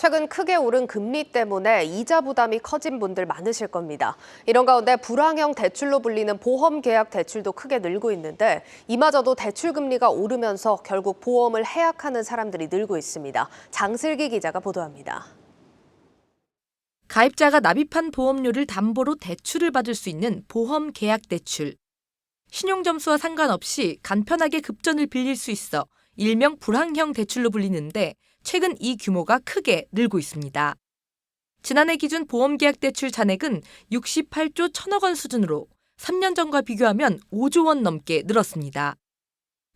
최근 크게 오른 금리 때문에 이자 부담이 커진 분들 많으실 겁니다. 이런 가운데 불황형 대출로 불리는 보험 계약 대출도 크게 늘고 있는데 이마저도 대출 금리가 오르면서 결국 보험을 해약하는 사람들이 늘고 있습니다. 장슬기 기자가 보도합니다. 가입자가 납입한 보험료를 담보로 대출을 받을 수 있는 보험 계약 대출. 신용점수와 상관없이 간편하게 급전을 빌릴 수 있어 일명 불황형 대출로 불리는데 최근 이 규모가 크게 늘고 있습니다. 지난해 기준 보험계약 대출 잔액은 68조 1천억 원 수준으로 3년 전과 비교하면 5조 원 넘게 늘었습니다.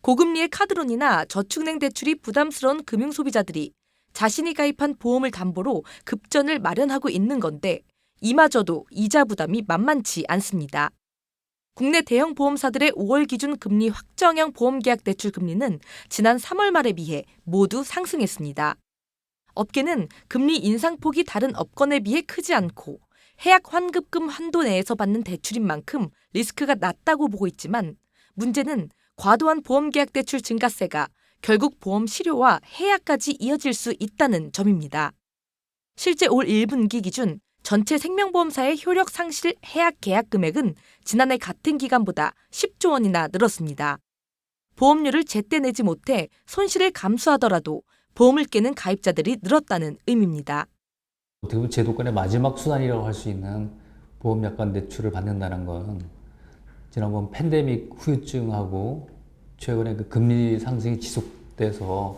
고금리의 카드론이나 저축은행 대출이 부담스러운 금융소비자들이 자신이 가입한 보험을 담보로 급전을 마련하고 있는 건데 이마저도 이자 부담이 만만치 않습니다. 국내 대형 보험사들의 5월 기준 금리 확정형 보험계약 대출 금리는 지난 3월 말에 비해 모두 상승했습니다. 업계는 금리 인상폭이 다른 업권에 비해 크지 않고 해약 환급금 한도 내에서 받는 대출인 만큼 리스크가 낮다고 보고 있지만 문제는 과도한 보험계약 대출 증가세가 결국 보험 실효와 해약까지 이어질 수 있다는 점입니다. 실제 올 1분기 기준 전체 생명보험사의 효력 상실 해약 계약 금액은 지난해 같은 기간보다 10조 원이나 늘었습니다. 보험료를 제때 내지 못해 손실을 감수하더라도 보험을 깨는 가입자들이 늘었다는 의미입니다. 어떻게 보면 제도권의 마지막 수단이라고 할 수 있는 보험 약관 대출을 받는다는 건 지난번 팬데믹 후유증하고 최근에 그 금리 상승이 지속돼서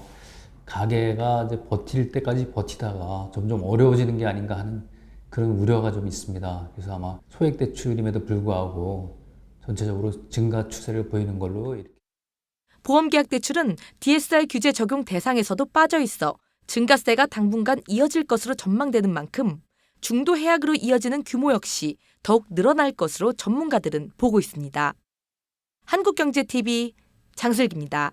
가계가 이제 버틸 때까지 버티다가 점점 어려워지는 게 아닌가 하는 그런 우려가 좀 있습니다. 그래서 아마 소액 대출임에도 불구하고 전체적으로 증가 추세를 보이는 걸로 이렇게. 보험계약 대출은 DSR 규제 적용 대상에서도 빠져 있어 증가세가 당분간 이어질 것으로 전망되는 만큼 중도 해약으로 이어지는 규모 역시 더욱 늘어날 것으로 전문가들은 보고 있습니다. 한국경제TV 장슬기입니다.